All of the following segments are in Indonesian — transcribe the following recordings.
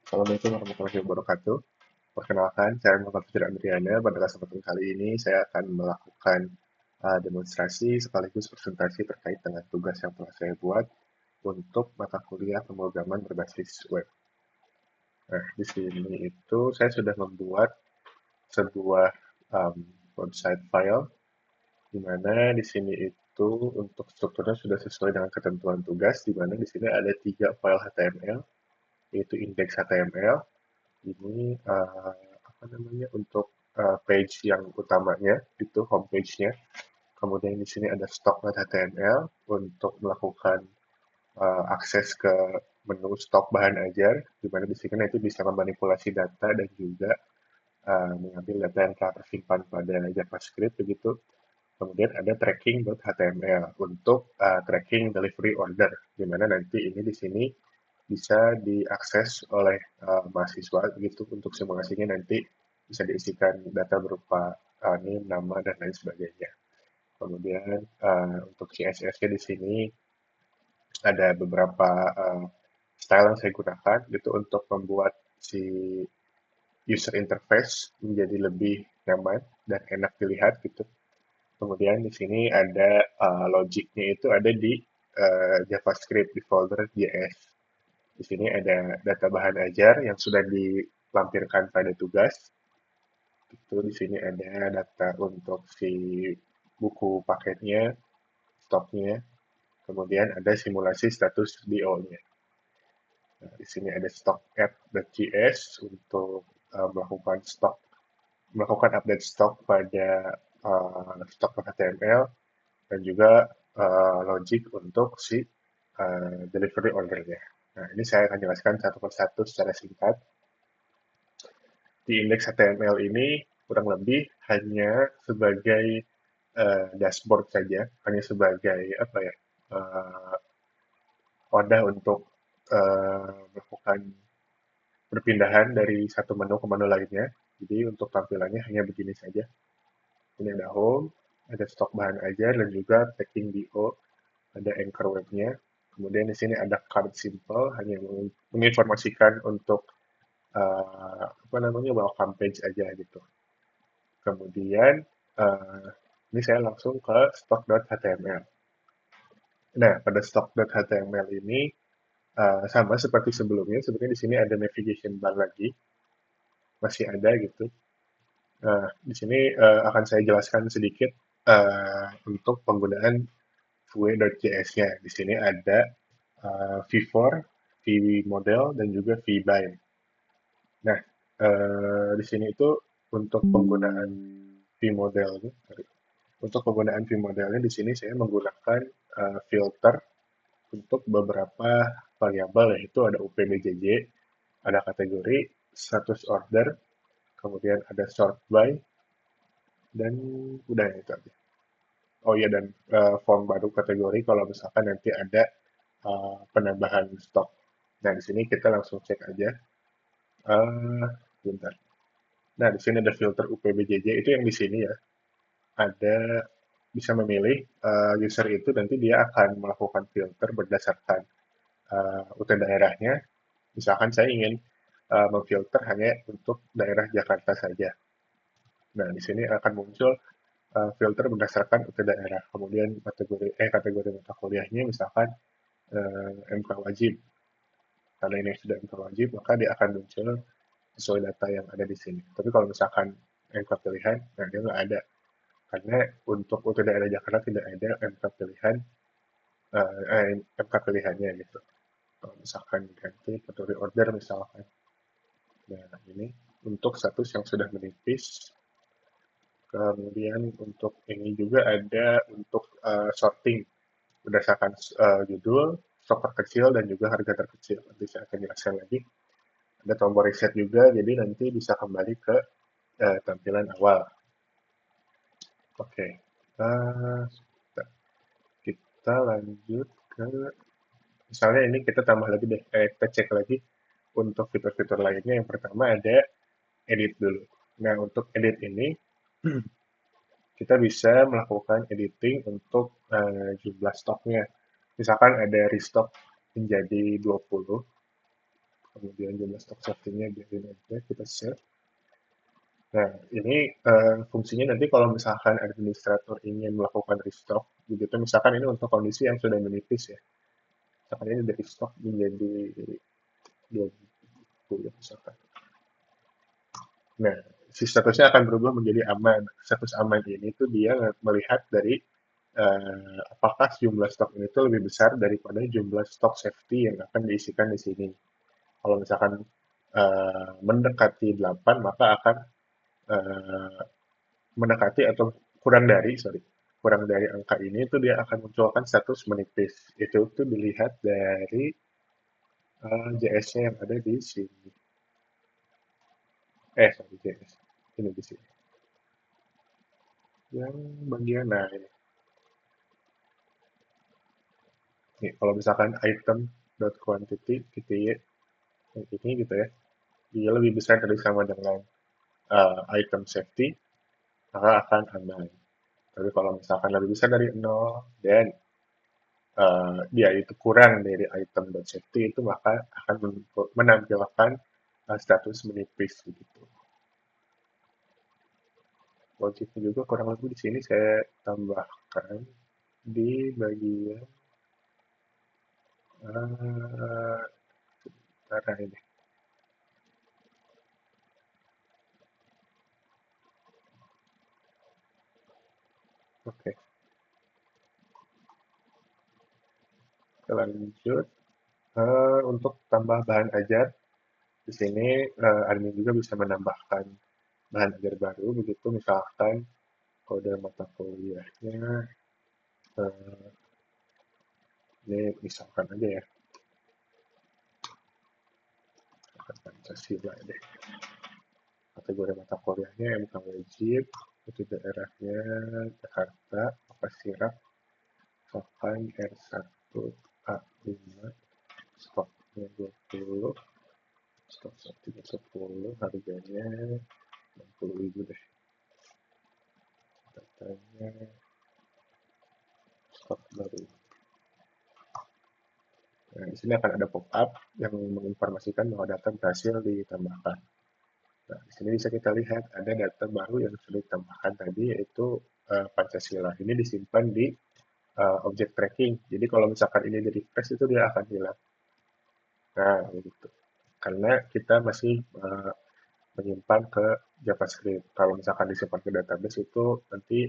Assalamualaikum warahmatullahi wabarakatuh. Perkenalkan, saya Muhammad Fajr Andriana. Pada kesempatan kali ini, saya akan melakukan demonstrasi sekaligus presentasi terkait dengan tugas yang telah saya buat untuk mata kuliah pemrograman berbasis web. Nah, di sini itu saya sudah membuat sebuah um, website file, di mana di sini itu untuk strukturnya sudah sesuai dengan ketentuan tugas, di mana di sini ada 3 file HTML, yaitu index HTML. Ini apa namanya untuk page yang utamanya itu homepage-nya. Kemudian di sini ada stock.html untuk melakukan akses ke menu stok bahan ajar, di mana di sini nanti bisa memanipulasi data dan juga mengambil data yang telah tersimpan pada JavaScript begitu. Kemudian ada tracking.html untuk tracking delivery order, di mana nanti ini di sini bisa diakses oleh mahasiswa gitu untuk simulasinya nanti bisa diisikan data berupa name, nama, dan lain sebagainya. Kemudian untuk CSS-nya di sini ada beberapa style yang saya gunakan gitu untuk membuat si user interface menjadi lebih nyaman dan enak dilihat gitu. Kemudian di sini ada logiknya itu ada di JavaScript di folder JS. Di sini ada data bahan ajar yang sudah dilampirkan pada tugas. Itu di sini ada data untuk si buku paketnya, stoknya, kemudian ada simulasi status DO-nya. Nah, di sini ada stock app.js untuk melakukan update stok pada stok HTML dan juga logic untuk si delivery ordernya. Nah, ini saya akan jelaskan satu persatu secara singkat. Di indeks HTML ini kurang lebih hanya sebagai dashboard saja, hanya sebagai apa ya wadah untuk melakukan perpindahan dari satu menu ke menu lainnya. Jadi untuk tampilannya hanya begini saja. Ini ada home, ada stok bahan ajar dan juga tracking DO, ada anchor webnya. Kemudian di sini ada card simple, hanya menginformasikan untuk apa namanya welcome page aja gitu. Kemudian ini saya langsung ke stock.html. Nah, pada stock.html ini sama seperti sebelumnya, sebenarnya di sini ada navigation bar lagi, masih ada gitu. Nah, di sini akan saya jelaskan sedikit untuk penggunaan Vue.js-nya. Di sini ada V4, vModel, dan juga vBind. Nah, di sini itu untuk penggunaan vModel, untuk penggunaan vModelnya di sini saya menggunakan filter untuk beberapa variabel, yaitu ada UPBJJ, ada kategori, status order, kemudian ada sort by, dan udah ya itu aja. Oh iya, dan form baru kategori kalau misalkan nanti ada penambahan stok. Nah, di sini kita langsung cek aja. Bentar. Nah, di sini ada filter UPBJJ, itu yang di sini ya. Ada bisa memilih user itu nanti dia akan melakukan filter berdasarkan UT daerahnya. Misalkan saya ingin memfilter hanya untuk daerah Jakarta saja. Nah, di sini akan muncul filter berdasarkan UT daerah. Kemudian kategori mata kuliahnya misalkan MK wajib. Karena ini sudah MK wajib, maka dia akan muncul sesuai data yang ada di sini. Tapi kalau misalkan MK pilihan, nah dia nggak ada. Karena untuk UT daerah Jakarta tidak ada MK pilihan, MK pilihannya gitu. Kalau misalkan ganti kategori order misalkan. Nah, ini untuk status yang sudah menipis. Kemudian untuk ini juga ada untuk sorting berdasarkan judul, stok terkecil, dan juga harga terkecil. Nanti saya akan jelaskan lagi. Ada tombol reset juga, jadi nanti bisa kembali ke tampilan awal. Oke, uh, kita lanjut ke, misalnya ini kita tambah lagi deh, kita cek lagi untuk fitur-fitur lainnya. Yang pertama ada edit dulu. Nah, untuk edit ini, kita bisa melakukan editing untuk jumlah stoknya. Misalkan ada restock menjadi 20, kemudian jumlah stok safety-nya biarin aja, kita save. Nah, ini fungsinya nanti kalau misalkan administrator ingin melakukan restock, begitu misalkan ini untuk kondisi yang sudah menipis ya, misalkan ini dari stok menjadi 20 ya misalkan. Nah, si statusnya akan berubah menjadi aman. Status aman ini tuh dia melihat dari apakah jumlah stok ini tuh lebih besar daripada jumlah stok safety yang akan diisikan di sini. Kalau misalkan mendekati 8, maka akan eh, mendekati atau kurang dari angka ini itu dia akan munculkan status menipis. Itu tuh dilihat dari JS-nya yang ada di sini. Sorry, JS. Ini di sini. Yang bagian nah ini. Nih, kalau misalkan item dot quantity gitu ya, yang ini gitu ya, dia lebih besar dari sama dengan item safety, maka akan aman. Tapi kalau misalkan lebih besar dari 0 dan dia itu kurang dari item dot safety itu maka akan menampilkan status menipis begitu. Logiknya juga kurang lebih di sini saya tambahkan di bagian uh, karena ini. Oke, kita lanjut. Untuk tambah bahan ajar, di sini admin juga bisa menambahkan bahan ajar baru begitu misalkan kode mata kuliahnya eh, ini misalkan aja ya Pancasila deh, kategori mata kuliahnya MK wajib, itu daerahnya Jakarta, Pasirap, Sokan R1 A5, stoknya 20, stok 10, harganya 60.000 deh, datanya stok baru. Nah, di sini akan ada pop-up yang menginformasikan bahwa data berhasil ditambahkan. Nah, di sini bisa kita lihat ada data baru yang sudah ditambahkan tadi yaitu Pancasila. Ini disimpan di objek tracking. Jadi kalau misalkan ini di refresh itu dia akan hilang. Nah, begitu. Karena kita masih menyimpan ke JavaScript. Kalau misalkan disimpan ke database itu nanti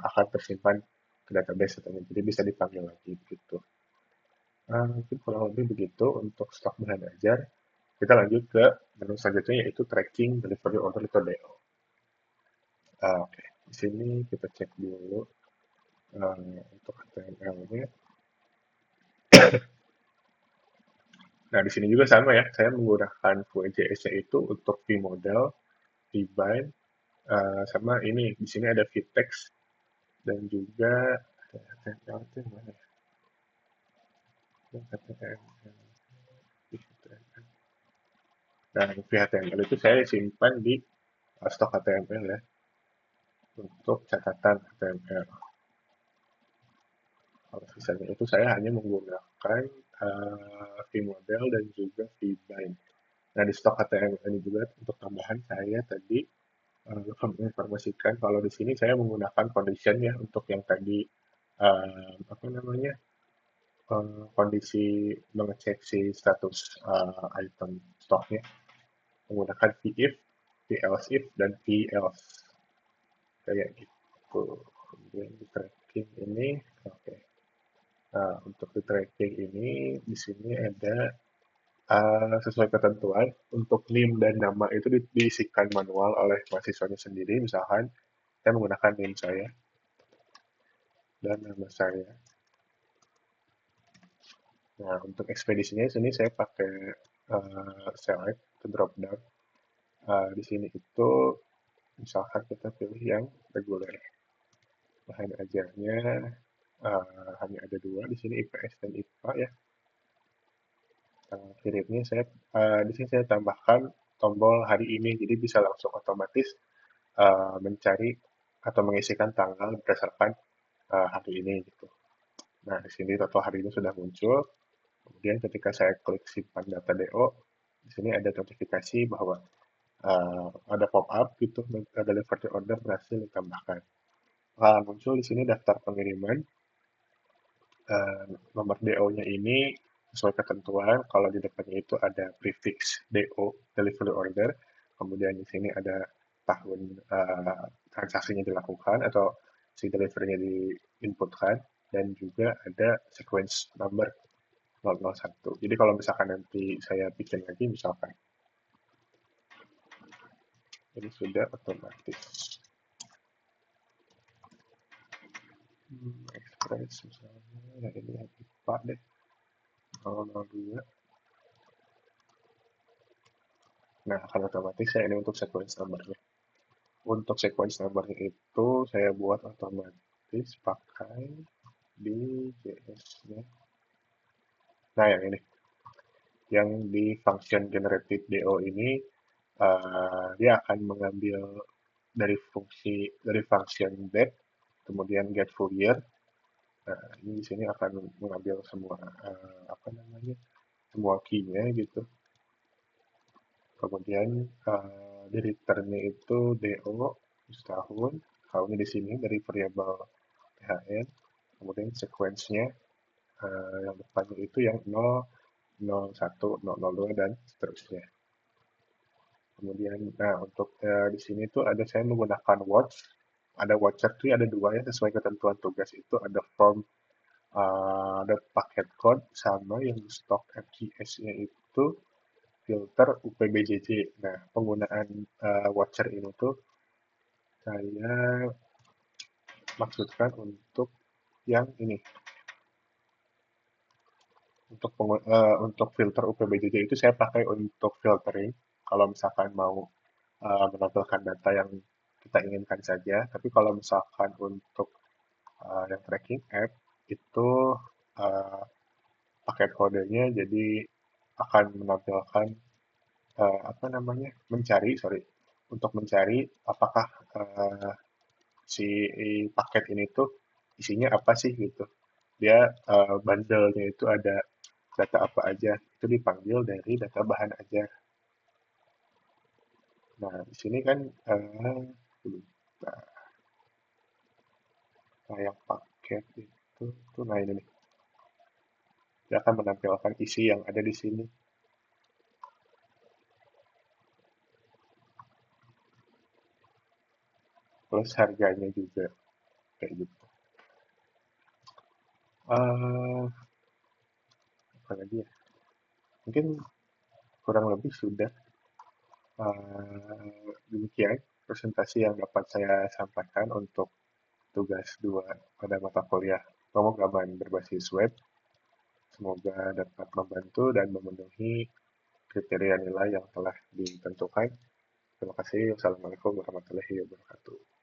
akan tersimpan ke database atau jadi bisa dipanggil lagi begitu. Mungkin kurang lebih begitu untuk stok bahan ajar. Kita lanjut ke menu selanjutnya yaitu tracking delivery order atau DO. Oke, di sini kita cek dulu untuk HTML-nya. Nah, di sini juga sama ya, saya menggunakan VJS-nya itu untuk vModel, vBind, sama ini di sini ada vtext dan juga HTML itu yang mana ya? HTML. Nah, HTML itu saya simpan di stok HTML ya untuk catatan HTML. Kalau sisanya itu saya hanya menggunakan vModel dan juga vBind. Nah, di stok HTML ini juga untuk tambahan saya tadi menginformasikan kalau di sini saya menggunakan condition ya untuk yang tadi apa namanya kondisi mengecek si status item stoknya menggunakan vif, velse if dan velse kayak gitu. Kemudian di tracking ini, oke. Nah, untuk di tracking ini di sini ada sesuai ketentuan untuk NIM dan nama itu diisikan manual oleh mahasiswanya sendiri. Misalkan saya menggunakan NIM saya dan nama saya. Nah, untuk ekspedisinya di sini saya pakai select atau drop down. Di sini itu misalkan kita pilih yang reguler. Bahan ajarnya hanya ada dua di sini IPS dan IPA ya. Kirimnya saya di sini saya tambahkan tombol hari ini, jadi bisa langsung otomatis mencari atau mengisikan tanggal berdasarkan hari ini gitu. Nah, di sini total hari ini sudah muncul. Kemudian ketika saya klik simpan data DO, Di sini ada notifikasi bahwa ada pop-up gitu, delivery order berhasil ditambahkan. Muncul di sini daftar pengiriman. Nomor DO-nya ini sesuai ketentuan, kalau di depannya itu ada prefix DO, delivery order, kemudian di sini ada tahun transaksinya dilakukan atau si delivery-nya diinputkan, dan juga ada sequence number 001. Jadi kalau misalkan nanti saya bikin lagi, misalkan ini sudah otomatis. Express misalnya, ya ini Pak deh, 002. Nah, akan otomatis saya ini untuk sequence number-nya. Untuk sequence number-nya itu saya buat otomatis pakai di JS-nya. Nah, yang ini. Yang di function generated DO ini, dia akan mengambil dari function date, kemudian get full year. Nah, ini di sini akan mengambil semua apa namanya, semua key-nya gitu. Kemudian di return-nya itu DO setahun, tahunnya di sini dari variabel THN, kemudian sequence-nya yang depannya itu yang 0, 01, 002, dan seterusnya. Kemudian, nah untuk di sini tuh ada saya menggunakan watch, ada watcher tuh ada dua ya sesuai ketentuan tugas itu ada form, ada paket code sama yang stok FGS-nya itu filter UPBJJ. Nah, penggunaan watcher ini tuh saya maksudkan untuk yang ini, untuk filter UPBJJ itu saya pakai untuk filtering kalau misalkan mau menampilkan data yang kita inginkan saja. Tapi kalau misalkan untuk yang tracking app itu uh, paket kodenya jadi akan menampilkan apa namanya, untuk mencari apakah si paket ini tuh isinya apa sih gitu. Dia bundle-nya itu ada data apa aja, itu dipanggil dari data bahan aja. Nah, di sini kan nah, yang paket itu tuh, nah ini nih, dia akan menampilkan isi yang ada di sini. Plus harganya juga kayak gitu. Uh, Apa lagi ya? Mungkin kurang lebih sudah demikian presentasi yang dapat saya sampaikan untuk tugas 2 pada mata kuliah pemrograman berbasis web. Semoga dapat membantu dan memenuhi kriteria nilai yang telah ditentukan. Terima kasih. Wassalamualaikum warahmatullahi wabarakatuh.